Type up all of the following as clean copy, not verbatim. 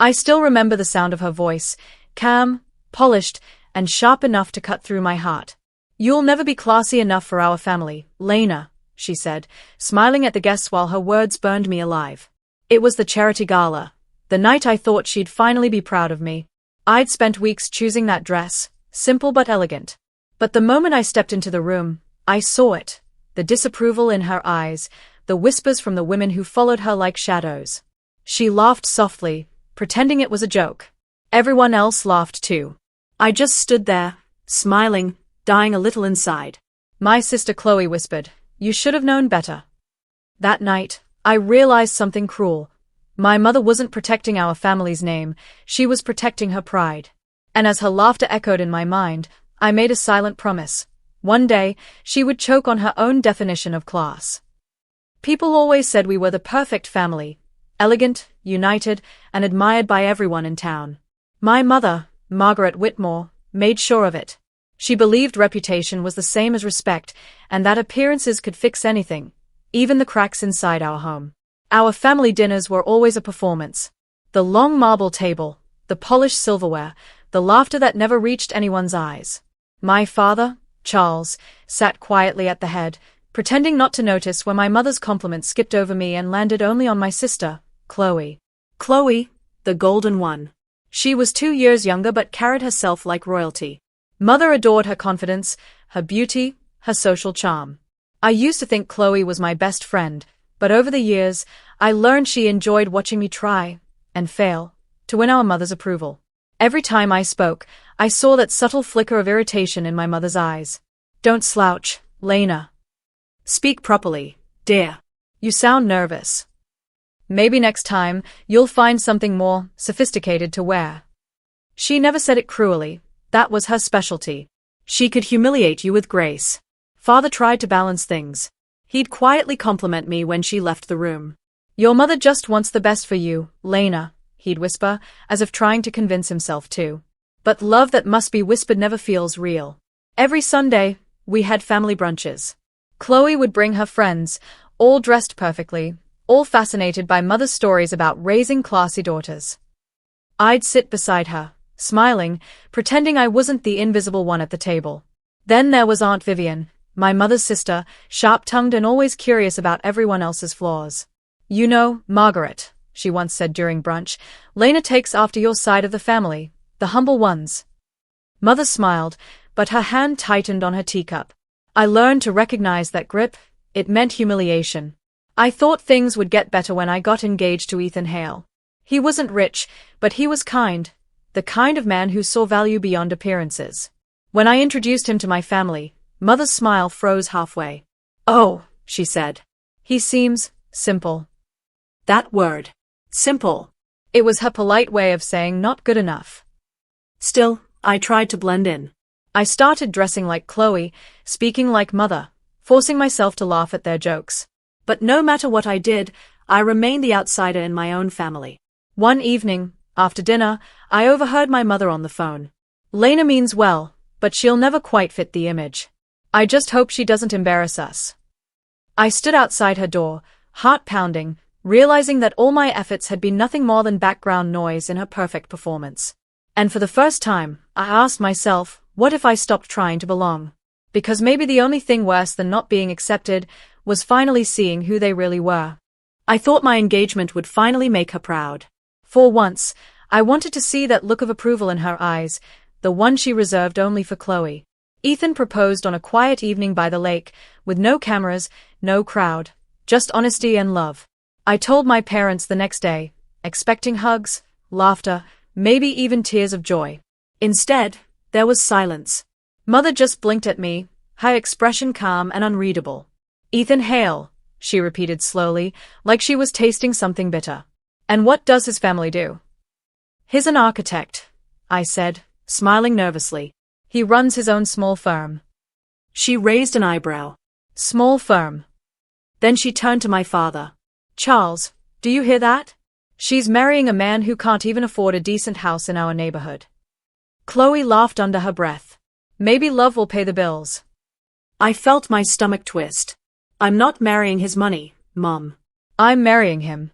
I still remember the sound of her voice, calm, polished, and sharp enough to cut through my heart. "You'll never be classy enough for our family, Lena," she said, smiling at the guests while her words burned me alive. It was the charity gala, the night I thought she'd finally be proud of me. I'd spent weeks choosing that dress, simple but elegant. But the moment I stepped into the room, I saw it, the disapproval in her eyes, the whispers from the women who followed her like shadows. She laughed softly, pretending it was a joke. Everyone else laughed too. I just stood there, smiling, dying a little inside. My sister Chloe whispered, "You should have known better." That night, I realized something cruel. My mother wasn't protecting our family's name, she was protecting her pride. And as her laughter echoed in my mind, I made a silent promise. One day, she would choke on her own definition of class. People always said we were the perfect family, elegant, united, and admired by everyone in town. My mother, Margaret Whitmore, made sure of it. She believed reputation was the same as respect, and that appearances could fix anything, even the cracks inside our home. Our family dinners were always a performance. The long marble table, the polished silverware, the laughter that never reached anyone's eyes. My father, Charles, sat quietly at the head, pretending not to notice when my mother's compliments skipped over me and landed only on my sister, Chloe. Chloe, the golden one. She was 2 years younger but carried herself like royalty. Mother adored her confidence, her beauty, her social charm. I used to think Chloe was my best friend, but over the years, I learned she enjoyed watching me try, and fail, to win our mother's approval. Every time I spoke, I saw that subtle flicker of irritation in my mother's eyes. "Don't slouch, Lena. Speak properly, dear. You sound nervous. Maybe next time, you'll find something more sophisticated to wear." She never said it cruelly, that was her specialty. She could humiliate you with grace. Father tried to balance things. He'd quietly compliment me when she left the room. "Your mother just wants the best for you, Lena," he'd whisper, as if trying to convince himself too. But love that must be whispered never feels real. Every Sunday, we had family brunches. Chloe would bring her friends, all dressed perfectly, all fascinated by mother's stories about raising classy daughters. I'd sit beside her, smiling, pretending I wasn't the invisible one at the table. Then there was Aunt Vivian, my mother's sister, sharp-tongued and always curious about everyone else's flaws. "You know, Margaret," she once said during brunch, "Lena takes after your side of the family, the humble ones." Mother smiled, but her hand tightened on her teacup. I learned to recognize that grip, it meant humiliation. I thought things would get better when I got engaged to Ethan Hale. He wasn't rich, but he was kind, the kind of man who saw value beyond appearances. When I introduced him to my family, Mother's smile froze halfway. "Oh," she said. "He seems simple." That word. Simple. It was her polite way of saying not good enough. Still, I tried to blend in. I started dressing like Chloe, speaking like Mother, forcing myself to laugh at their jokes. But no matter what I did, I remained the outsider in my own family. One evening, after dinner, I overheard my mother on the phone. "Lena means well, but she'll never quite fit the image. I just hope she doesn't embarrass us." I stood outside her door, heart pounding, realizing that all my efforts had been nothing more than background noise in her perfect performance. And for the first time, I asked myself, what if I stopped trying to belong? Because maybe the only thing worse than not being accepted was finally seeing who they really were. I thought my engagement would finally make her proud. For once, I wanted to see that look of approval in her eyes, the one she reserved only for Chloe. Ethan proposed on a quiet evening by the lake, with no cameras, no crowd, just honesty and love. I told my parents the next day, expecting hugs, laughter, maybe even tears of joy. Instead, there was silence. Mother just blinked at me, her expression calm and unreadable. "Ethan Hale," she repeated slowly, like she was tasting something bitter. "And what does his family do?" "He's an architect," I said, smiling nervously. "He runs his own small firm." She raised an eyebrow. "Small firm?" Then she turned to my father. "Charles, do you hear that? She's marrying a man who can't even afford a decent house in our neighborhood." Chloe laughed under her breath. "Maybe love will pay the bills." I felt my stomach twist. "I'm not marrying his money, Mom. I'm marrying him."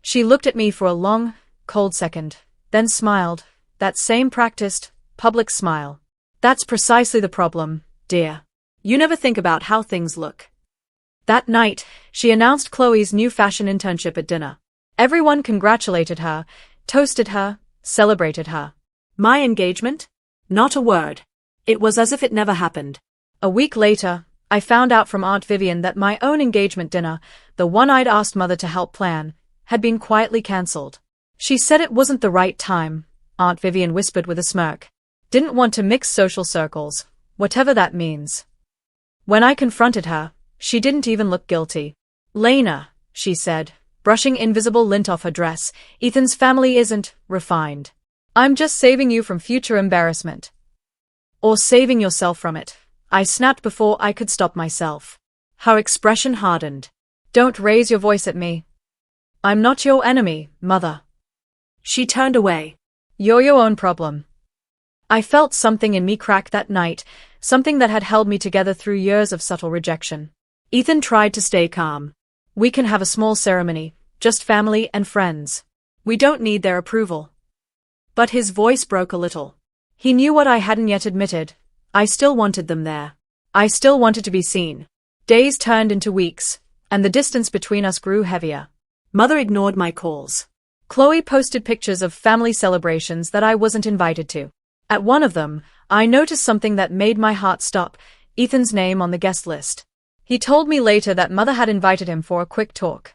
She looked at me for a long, cold second, then smiled, that same practiced, public smile. That's precisely the problem, dear. You never think about how things look. That night, she announced Chloe's new fashion internship at dinner. Everyone congratulated her, toasted her, celebrated her. My engagement? Not a word. It was as if it never happened. A week later, I found out from Aunt Vivian that my own engagement dinner, the one I'd asked Mother to help plan, had been quietly cancelled. She said it wasn't the right time, Aunt Vivian whispered with a smirk. Didn't want to mix social circles, whatever that means. When I confronted her, she didn't even look guilty. Lena, she said, brushing invisible lint off her dress, Ethan's family isn't refined. I'm just saving you from future embarrassment. Or saving yourself from it, I snapped before I could stop myself. Her expression hardened. Don't raise your voice at me. I'm not your enemy, Mother. She turned away. You're your own problem. I felt something in me crack that night, something that had held me together through years of subtle rejection. Ethan tried to stay calm. We can have a small ceremony, just family and friends. We don't need their approval. But his voice broke a little. He knew what I hadn't yet admitted. I still wanted them there. I still wanted to be seen. Days turned into weeks, and the distance between us grew heavier. Mother ignored my calls. Chloe posted pictures of family celebrations that I wasn't invited to. At one of them, I noticed something that made my heart stop, Ethan's name on the guest list. He told me later that Mother had invited him for a quick talk.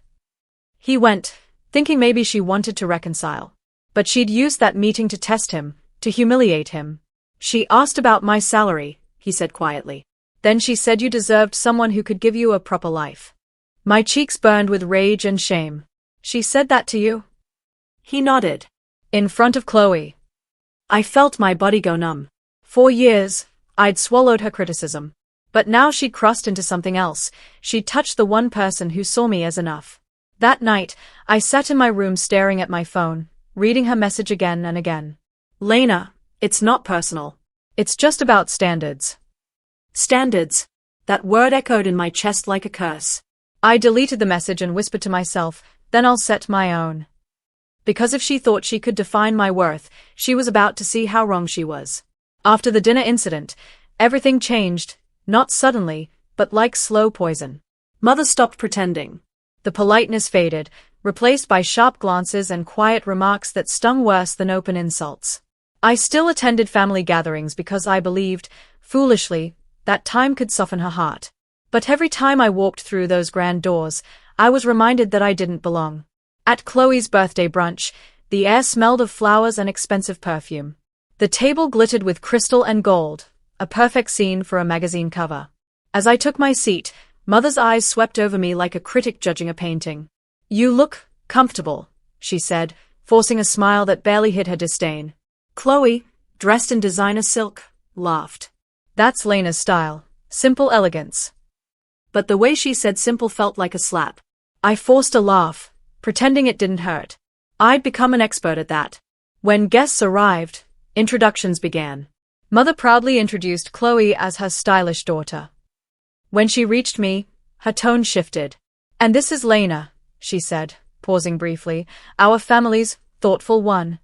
He went, thinking maybe she wanted to reconcile. But she'd used that meeting to test him, to humiliate him. She asked about my salary, he said quietly. Then she said you deserved someone who could give you a proper life. My cheeks burned with rage and shame. She said that to you? He nodded. In front of Chloe. I felt my body go numb. For years, I'd swallowed her criticism. But now she'd crossed into something else. She'd touched the one person who saw me as enough. That night, I sat in my room staring at my phone, reading her message again and again. Lena, it's not personal. It's just about standards. Standards. That word echoed in my chest like a curse. I deleted the message and whispered to myself, then I'll set my own. Because if she thought she could define my worth, she was about to see how wrong she was. After the dinner incident, everything changed, not suddenly, but like slow poison. Mother stopped pretending. The politeness faded, replaced by sharp glances and quiet remarks that stung worse than open insults. I still attended family gatherings because I believed, foolishly, that time could soften her heart. But every time I walked through those grand doors, I was reminded that I didn't belong. At Chloe's birthday brunch, the air smelled of flowers and expensive perfume. The table glittered with crystal and gold, a perfect scene for a magazine cover. As I took my seat, Mother's eyes swept over me like a critic judging a painting. You look comfortable, she said, forcing a smile that barely hid her disdain. Chloe, dressed in designer silk, laughed. That's Lena's style, simple elegance. But the way she said simple felt like a slap. I forced a laugh, pretending it didn't hurt. I'd become an expert at that. When guests arrived, introductions began. Mother proudly introduced Chloe as her stylish daughter. When she reached me, her tone shifted. And this is Lena, she said, pausing briefly, our family's thoughtful one.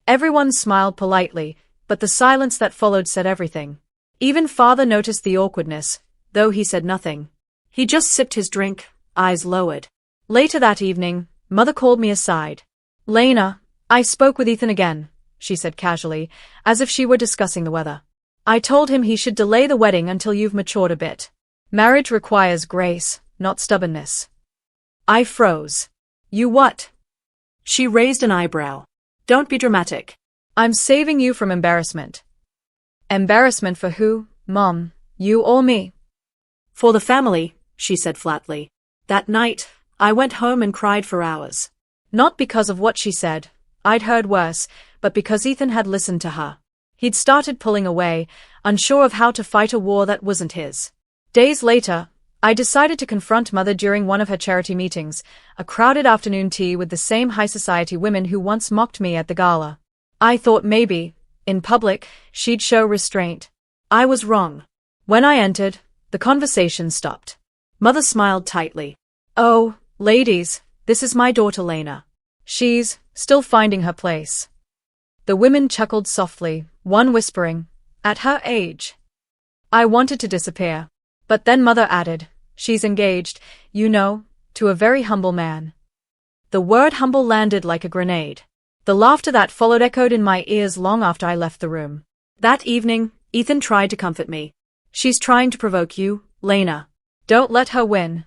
Everyone smiled politely, but the silence that followed said everything. Even Father noticed the awkwardness, though he said nothing. He just sipped his drink, eyes lowered. Later that evening, Mother called me aside. Lena, I spoke with Ethan again, she said casually, as if she were discussing the weather. I told him he should delay the wedding until you've matured a bit. Marriage requires grace, not stubbornness. I froze. You what? She raised an eyebrow. Don't be dramatic. I'm saving you from embarrassment. Embarrassment for who, Mom, you or me? For the family, she said flatly. That night, I went home and cried for hours. Not because of what she said, I'd heard worse, but because Ethan had listened to her. He'd started pulling away, unsure of how to fight a war that wasn't his. Days later, I decided to confront Mother during one of her charity meetings, a crowded afternoon tea with the same high society women who once mocked me at the gala. I thought maybe, in public, she'd show restraint. I was wrong. When I entered, the conversation stopped. Mother smiled tightly. Oh, ladies, this is my daughter Lena. She's still finding her place. The women chuckled softly, one whispering, "At her age." I wanted to disappear. But then Mother added, "She's engaged, you know, to a very humble man." The word humble landed like a grenade. The laughter that followed echoed in my ears long after I left the room. That evening, Ethan tried to comfort me. "She's trying to provoke you, Lena. Don't let her win."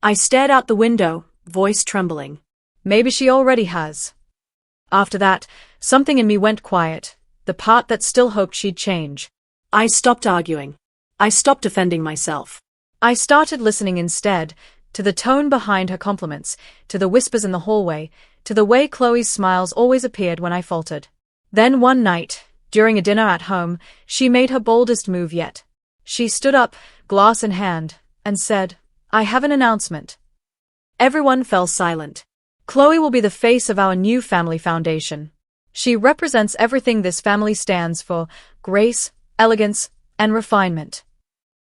I stared out the window, voice trembling. Maybe she already has. After that, something in me went quiet, the part that still hoped she'd change. I stopped arguing. I stopped defending myself. I started listening instead, to the tone behind her compliments, to the whispers in the hallway, to the way Chloe's smiles always appeared when I faltered. Then one night, during a dinner at home, she made her boldest move yet. She stood up, glass in hand, and said, "I have an announcement." Everyone fell silent. Chloe will be the face of our new family foundation. She represents everything this family stands for: grace, elegance, and refinement.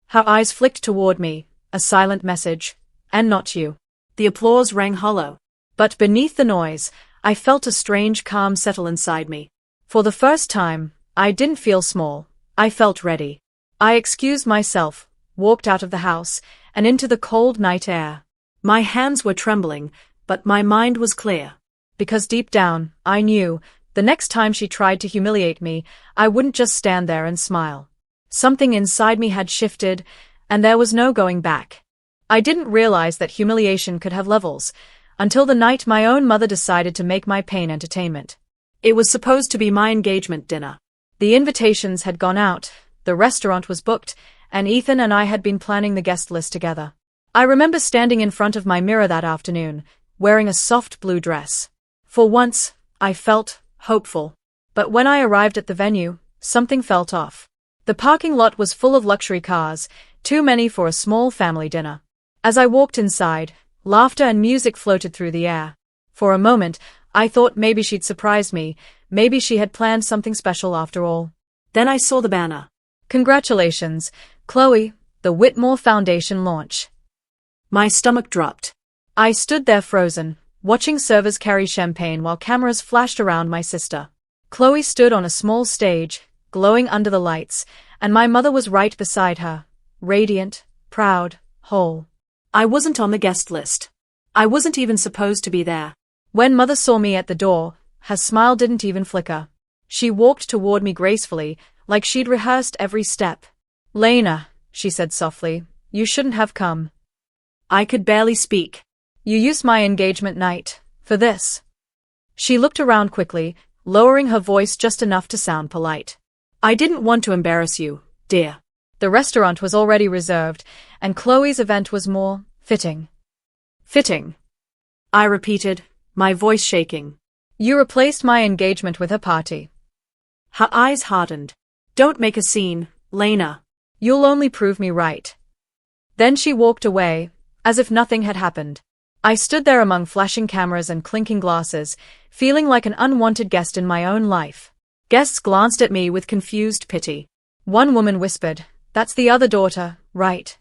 Her eyes flicked toward me, a silent message, "And not you." The applause rang hollow. But beneath the noise, I felt a strange calm settle inside me. For the first time, I didn't feel small, I felt ready. I excused myself, walked out of the house, and into the cold night air. My hands were trembling, but my mind was clear. Because deep down, I knew, the next time she tried to humiliate me, I wouldn't just stand there and smile. Something inside me had shifted, and there was no going back. I didn't realize that humiliation could have levels, until the night my own mother decided to make my pain entertainment. It was supposed to be my engagement dinner. The invitations had gone out, the restaurant was booked, and Ethan and I had been planning the guest list together. I remember standing in front of my mirror that afternoon, wearing a soft blue dress. For once, I felt hopeful. But when I arrived at the venue, something felt off. The parking lot was full of luxury cars, too many for a small family dinner. As I walked inside, laughter and music floated through the air. For a moment, I thought maybe she'd surprise me, maybe she had planned something special after all. Then I saw the banner. "Congratulations, Chloe, the Whitmore Foundation launch." My stomach dropped. I stood there frozen, watching servers carry champagne while cameras flashed around my sister. Chloe stood on a small stage, glowing under the lights, and my mother was right beside her, radiant, proud, whole. I wasn't on the guest list. I wasn't even supposed to be there. When Mother saw me at the door, her smile didn't even flicker. She walked toward me gracefully, like she'd rehearsed every step. "Lena," she said softly, "you shouldn't have come." I could barely speak. "You used my engagement night for this." She looked around quickly, lowering her voice just enough to sound polite. "I didn't want to embarrass you, dear." The restaurant was already reserved, and Chloe's event was more fitting. "Fitting," I repeated, my voice shaking. "You replaced my engagement with a party." Her eyes hardened. "Don't make a scene, Lena. You'll only prove me right." Then she walked away, as if nothing had happened. I stood there among flashing cameras and clinking glasses, feeling like an unwanted guest in my own life. Guests glanced at me with confused pity. One woman whispered, "That's the other daughter, right?"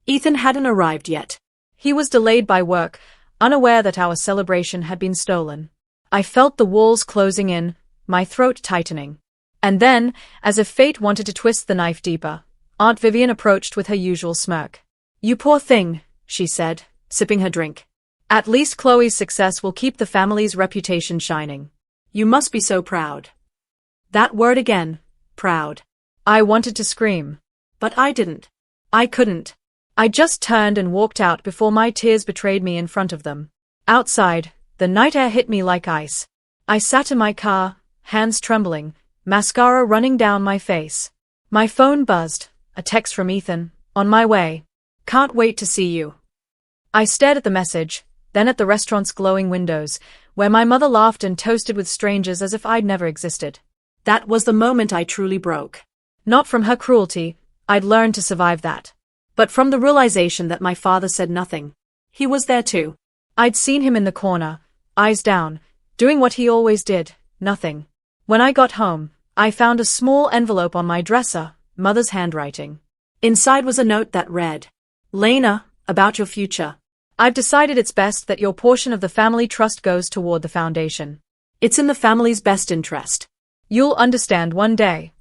Ethan hadn't arrived yet. He was delayed by work, unaware that our celebration had been stolen. I felt the walls closing in, my throat tightening. And then, as if fate wanted to twist the knife deeper, Aunt Vivian approached with her usual smirk. "You poor thing," she said, sipping her drink. "At least Chloe's success will keep the family's reputation shining. You must be so proud." That word again, proud. I wanted to scream. But I didn't. I couldn't. I just turned and walked out before my tears betrayed me in front of them. Outside, the night air hit me like ice. I sat in my car, hands trembling, mascara running down my face. My phone buzzed, a text from Ethan, "On my way. Can't wait to see you." I stared at the message, then at the restaurant's glowing windows, where my mother laughed and toasted with strangers as if I'd never existed. That was the moment I truly broke. Not from her cruelty, I'd learned to survive that. But from the realization that my father said nothing. He was there too. I'd seen him in the corner, eyes down, doing what he always did, nothing. When I got home, I found a small envelope on my dresser, Mother's handwriting. Inside was a note that read, "Lena, about your future. I've decided it's best that your portion of the family trust goes toward the foundation. It's in the family's best interest. You'll understand one day.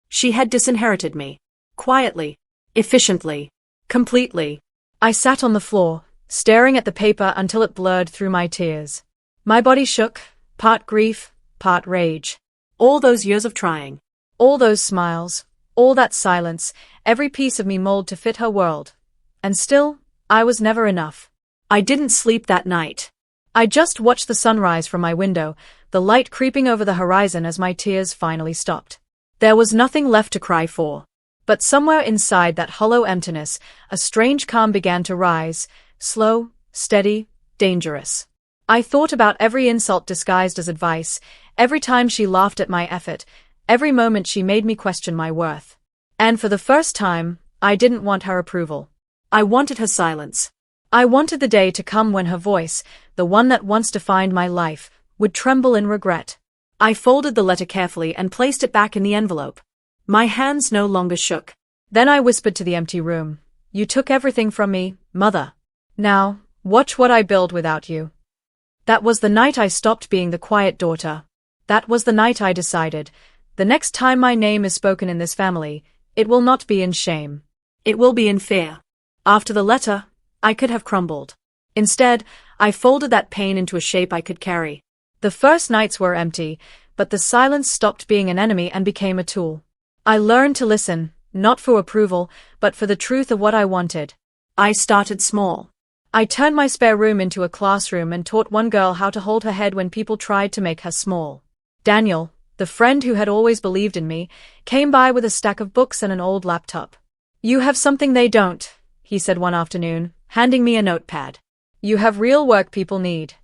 She had disinherited me. Quietly. Efficiently. Completely. I sat on the floor, staring at the paper until it blurred through my tears. My body shook, part grief, part rage. All those years of trying. All those smiles, all that silence, every piece of me molded to fit her world. And still, I was never enough. I didn't sleep that night. I just watched the sunrise from my window, the light creeping over the horizon as my tears finally stopped. There was nothing left to cry for. But somewhere inside that hollow emptiness, a strange calm began to rise, slow, steady, dangerous. I thought about every insult disguised as advice, every time she laughed at my effort, every moment she made me question my worth. And for the first time, I didn't want her approval. I wanted her silence. I wanted the day to come when her voice, the one that once defined my life, would tremble in regret. I folded the letter carefully and placed it back in the envelope. My hands no longer shook. Then I whispered to the empty room. You took everything from me, Mother. Now, watch what I build without you. That was the night I stopped being the quiet daughter. That was the night I decided, the next time my name is spoken in this family, it will not be in shame. It will be in fear. After the letter, I could have crumbled. Instead, I folded that pain into a shape I could carry. The first nights were empty, but the silence stopped being an enemy and became a tool. I learned to listen, not for approval, but for the truth of what I wanted. I started small. I turned my spare room into a classroom and taught one girl how to hold her head when people tried to make her small. Daniel, the friend who had always believed in me, came by with a stack of books and an old laptop. You have something they don't, he said one afternoon, handing me a notepad. You have real work people need.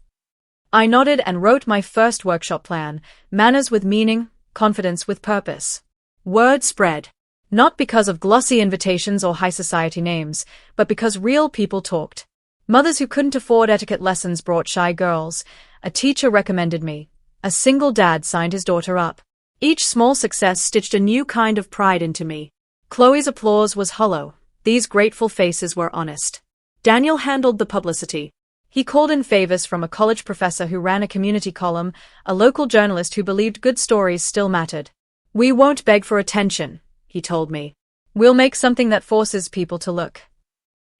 I nodded and wrote my first workshop plan, Manners with Meaning, Confidence with Purpose. Word spread. Not because of glossy invitations or high society names, but because real people talked. Mothers who couldn't afford etiquette lessons brought shy girls. A teacher recommended me. A single dad signed his daughter up. Each small success stitched a new kind of pride into me. Chloe's applause was hollow. These grateful faces were honest. Daniel handled the publicity. He called in favors from a college professor who ran a community column, a local journalist who believed good stories still mattered. We won't beg for attention, he told me. We'll make something that forces people to look.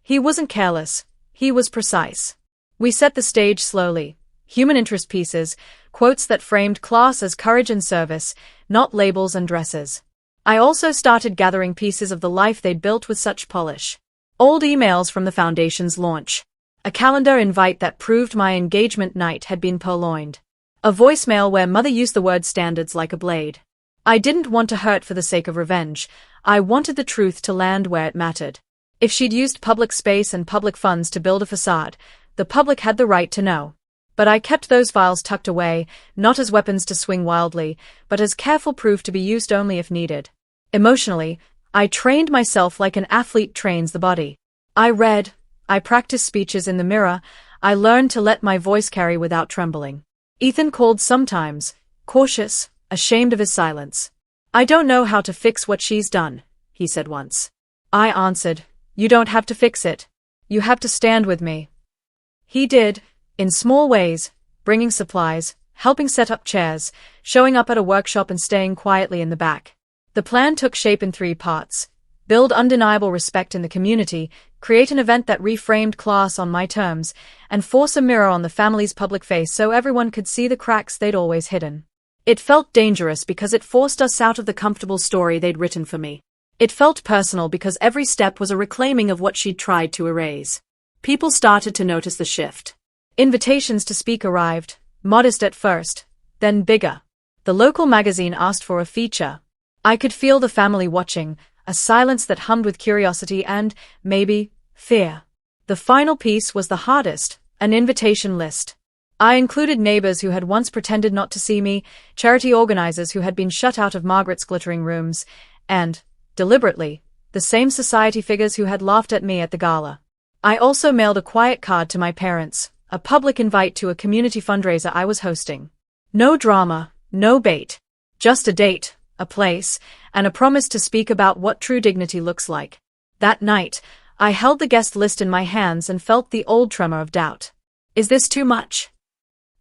He wasn't careless. He was precise. We set the stage slowly. Human interest pieces, quotes that framed class as courage and service, not labels and dresses. I also started gathering pieces of the life they'd built with such polish. Old emails from the foundation's launch. A calendar invite that proved my engagement night had been purloined. A voicemail where Mother used the word standards like a blade. I didn't want to hurt for the sake of revenge. I wanted the truth to land where it mattered. If she'd used public space and public funds to build a facade, the public had the right to know. But I kept those files tucked away, not as weapons to swing wildly, but as careful proof to be used only if needed. Emotionally, I trained myself like an athlete trains the body. I read, I practiced speeches in the mirror, I learned to let my voice carry without trembling. Ethan called sometimes, cautious, ashamed of his silence. I don't know how to fix what she's done, he said once. I answered, you don't have to fix it. You have to stand with me. He did, in small ways, bringing supplies, helping set up chairs, showing up at a workshop and staying quietly in the back. The plan took shape in 3 parts. Build undeniable respect in the community, create an event that reframed class on my terms, and force a mirror on the family's public face so everyone could see the cracks they'd always hidden. It felt dangerous because it forced us out of the comfortable story they'd written for me. It felt personal because every step was a reclaiming of what she'd tried to erase. People started to notice the shift. Invitations to speak arrived, modest at first, then bigger. The local magazine asked for a feature. I could feel the family watching, a silence that hummed with curiosity and, maybe, fear. The final piece was the hardest, an invitation list. I included neighbors who had once pretended not to see me, charity organizers who had been shut out of Margaret's glittering rooms, and, deliberately, the same society figures who had laughed at me at the gala. I also mailed a quiet card to my parents, a public invite to a community fundraiser I was hosting. No drama, no bait. Just a date, a place, and a promise to speak about what true dignity looks like. That night, I held the guest list in my hands and felt the old tremor of doubt. Is this too much?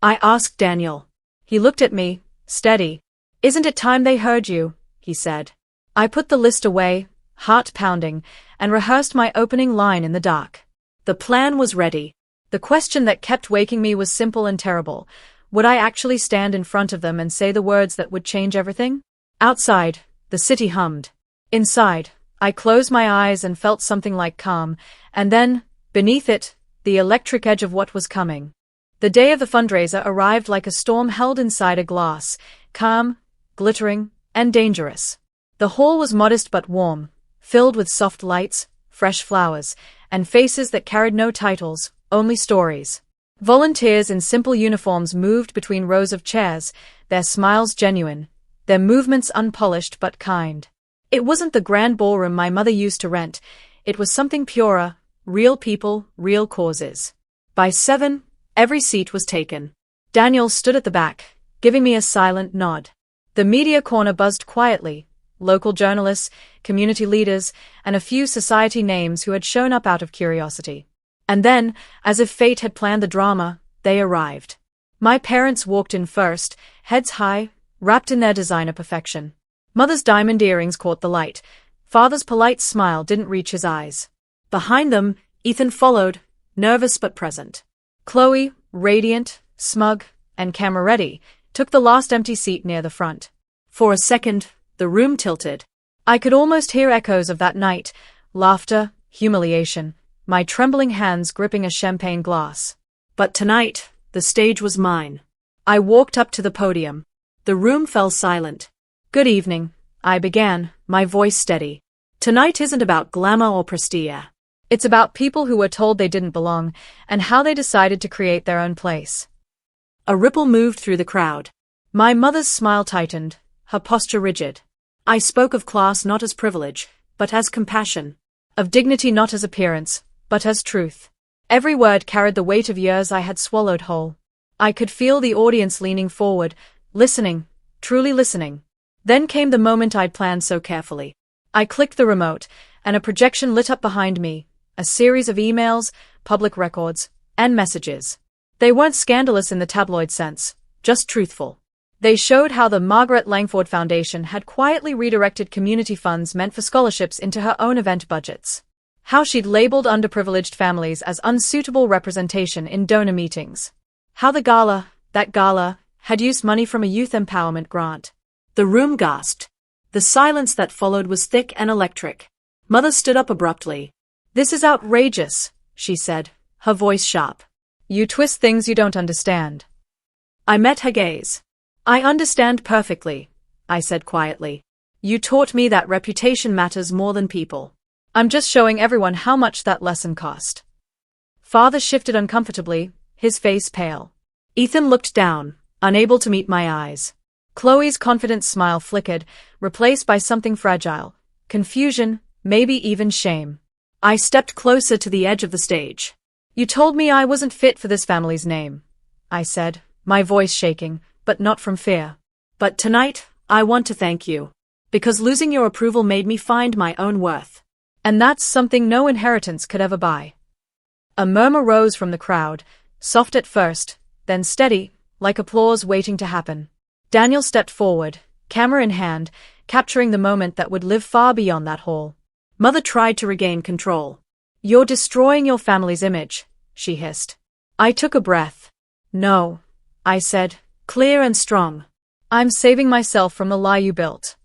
I asked Daniel. He looked at me, steady. Isn't it time they heard you? He said. I put the list away, heart pounding, and rehearsed my opening line in the dark. The plan was ready. The question that kept waking me was simple and terrible. Would I actually stand in front of them and say the words that would change everything? Outside, the city hummed. Inside, I closed my eyes and felt something like calm, and then, beneath it, the electric edge of what was coming. The day of the fundraiser arrived like a storm held inside a glass, calm, glittering, and dangerous. The hall was modest but warm, filled with soft lights, fresh flowers, and faces that carried no titles, only stories. Volunteers in simple uniforms moved between rows of chairs, their smiles genuine, their movements unpolished but kind. It wasn't the grand ballroom my mother used to rent, it was something purer, real people, real causes. By 7, every seat was taken. Daniel stood at the back, giving me a silent nod. The media corner buzzed quietly, local journalists, community leaders, and a few society names who had shown up out of curiosity. And then, as if fate had planned the drama, they arrived. My parents walked in first, heads high, wrapped in their designer perfection. Mother's diamond earrings caught the light. Father's polite smile didn't reach his eyes. Behind them, Ethan followed, nervous but present. Chloe, radiant, smug, and camera-ready, took the last empty seat near the front. For a second, the room tilted. I could almost hear echoes of that night, laughter, humiliation, my trembling hands gripping a champagne glass. But tonight, the stage was mine. I walked up to the podium. The room fell silent. Good evening, I began, my voice steady. Tonight isn't about glamour or prestige. It's about people who were told they didn't belong, and how they decided to create their own place. A ripple moved through the crowd. My mother's smile tightened, her posture rigid. I spoke of class not as privilege, but as compassion. Of dignity not as appearance, but as truth. Every word carried the weight of years I had swallowed whole. I could feel the audience leaning forward, listening, truly listening. Then came the moment I'd planned so carefully. I clicked the remote, and a projection lit up behind me, a series of emails, public records, and messages. They weren't scandalous in the tabloid sense, just truthful. They showed how the Margaret Langford Foundation had quietly redirected community funds meant for scholarships into her own event budgets. How she'd labeled underprivileged families as unsuitable representation in donor meetings. How that gala, had used money from a youth empowerment grant. The room gasped. The silence that followed was thick and electric. Mother stood up abruptly. This is outrageous, she said, her voice sharp. You twist things you don't understand. I met her gaze. I understand perfectly, I said quietly. You taught me that reputation matters more than people. I'm just showing everyone how much that lesson cost. Father shifted uncomfortably, his face pale. Ethan looked down, unable to meet my eyes. Chloe's confident smile flickered, replaced by something fragile. Confusion, maybe even shame. I stepped closer to the edge of the stage. You told me I wasn't fit for this family's name, I said, my voice shaking, but not from fear. But tonight, I want to thank you. Because losing your approval made me find my own worth. And that's something no inheritance could ever buy. A murmur rose from the crowd, soft at first, then steady, like applause waiting to happen. Daniel stepped forward, camera in hand, capturing the moment that would live far beyond that hall. Mother tried to regain control. You're destroying your family's image, she hissed. I took a breath. No, I said, clear and strong. I'm saving myself from the lie you built.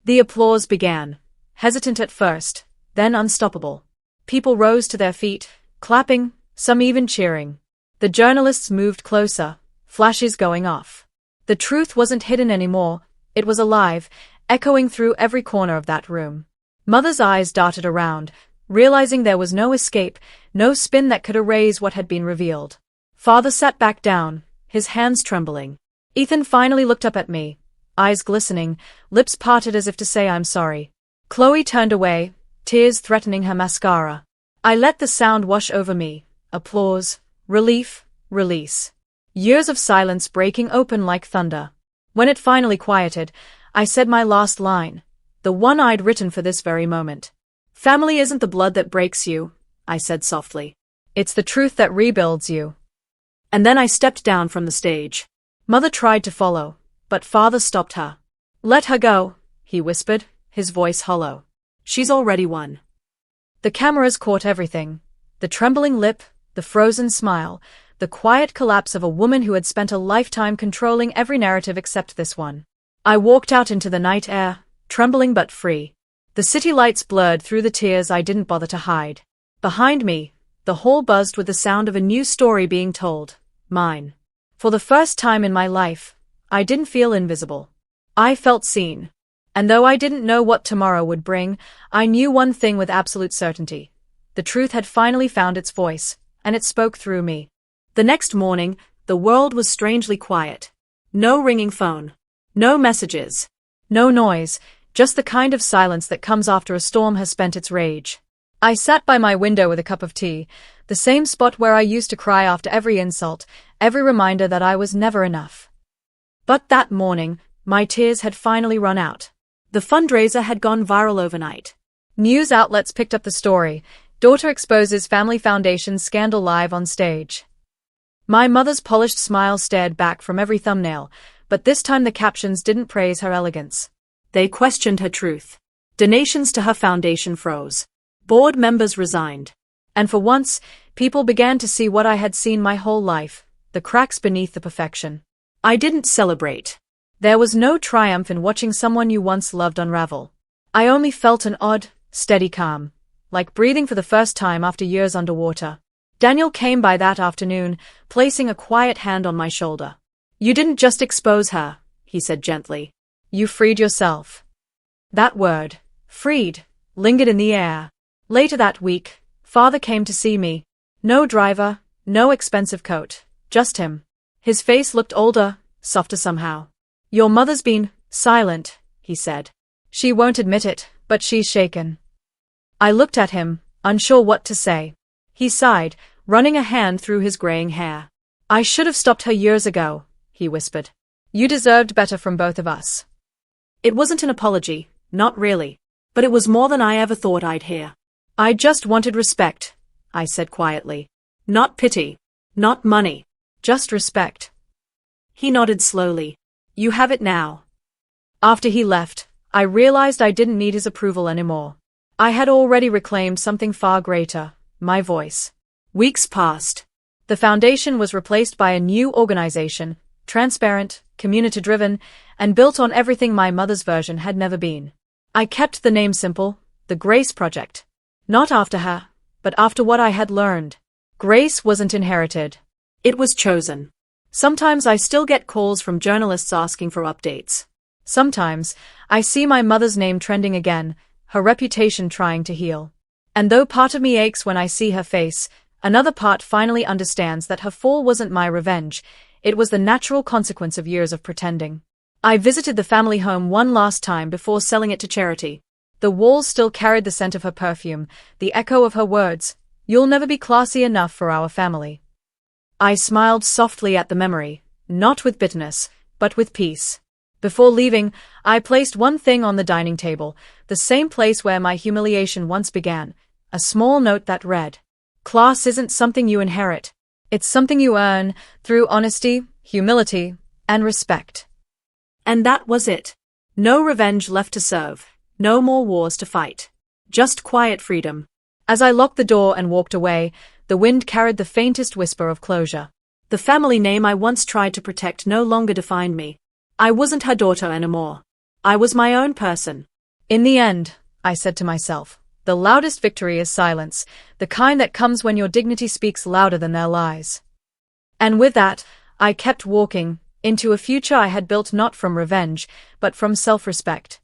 The applause began, hesitant at first, then unstoppable. People rose to their feet, clapping, some even cheering. The journalists moved closer, flashes going off. The truth wasn't hidden anymore, it was alive, echoing through every corner of that room. Mother's eyes darted around, realizing there was no escape, no spin that could erase what had been revealed. Father sat back down, his hands trembling. Ethan finally looked up at me, eyes glistening, lips parted as if to say I'm sorry. Chloe turned away, tears threatening her mascara. I let the sound wash over me, applause, relief, release. Years of silence breaking open like thunder. When it finally quieted, I said my last line, the one I'd written for this very moment. Family isn't the blood that breaks you, I said softly. It's the truth that rebuilds you. And then I stepped down from the stage. Mother tried to follow, but father stopped her. Let her go, he whispered, his voice hollow. She's already won. The cameras caught everything. The trembling lip, the frozen smile, the quiet collapse of a woman who had spent a lifetime controlling every narrative except this one. I walked out into the night air, trembling but free. The city lights blurred through the tears I didn't bother to hide. Behind me, the hall buzzed with the sound of a new story being told, mine. For the first time in my life, I didn't feel invisible. I felt seen. And though I didn't know what tomorrow would bring, I knew one thing with absolute certainty. The truth had finally found its voice, and it spoke through me. The next morning, the world was strangely quiet. No ringing phone. No messages. No noise, just the kind of silence that comes after a storm has spent its rage. I sat by my window with a cup of tea, the same spot where I used to cry after every insult, every reminder that I was never enough. But that morning, my tears had finally run out. The fundraiser had gone viral overnight. News outlets picked up the story. Daughter exposes family foundation scandal live on stage. My mother's polished smile stared back from every thumbnail, but this time the captions didn't praise her elegance. They questioned her truth. Donations to her foundation froze. Board members resigned. And for once, people began to see what I had seen my whole life, the cracks beneath the perfection. I didn't celebrate. There was no triumph in watching someone you once loved unravel. I only felt an odd, steady calm, like breathing for the first time after years underwater. Daniel came by that afternoon, placing a quiet hand on my shoulder. You didn't just expose her, he said gently. You freed yourself. That word, freed, lingered in the air. Later that week, father came to see me. No driver, no expensive coat, just him. His face looked older, softer somehow. Your mother's been silent, he said. She won't admit it, but she's shaken. I looked at him, unsure what to say. He sighed, running a hand through his graying hair. I should have stopped her years ago, he whispered. You deserved better from both of us. It wasn't an apology, not really, but it was more than I ever thought I'd hear. I just wanted respect, I said quietly. Not pity, not money, just respect. He nodded slowly. You have it now. After he left, I realized I didn't need his approval anymore. I had already reclaimed something far greater, my voice. Weeks passed. The foundation was replaced by a new organization, transparent, community-driven, and built on everything my mother's version had never been. I kept the name simple, the Grace Project. Not after her, but after what I had learned. Grace wasn't inherited. It was chosen. Sometimes I still get calls from journalists asking for updates. Sometimes, I see my mother's name trending again, her reputation trying to heal. And though part of me aches when I see her face, another part finally understands that her fall wasn't my revenge, it was the natural consequence of years of pretending. I visited the family home one last time before selling it to charity. The walls still carried the scent of her perfume, the echo of her words, "You'll never be classy enough for our family." I smiled softly at the memory, not with bitterness, but with peace. Before leaving, I placed one thing on the dining table, the same place where my humiliation once began, a small note that read, "Class isn't something you inherit. It's something you earn, through honesty, humility, and respect." And that was it. No revenge left to serve, no more wars to fight. Just quiet freedom. As I locked the door and walked away, the wind carried the faintest whisper of closure. The family name I once tried to protect no longer defined me. I wasn't her daughter anymore. I was my own person. In the end, I said to myself, the loudest victory is silence, the kind that comes when your dignity speaks louder than their lies. And with that, I kept walking, into a future I had built not from revenge, but from self-respect.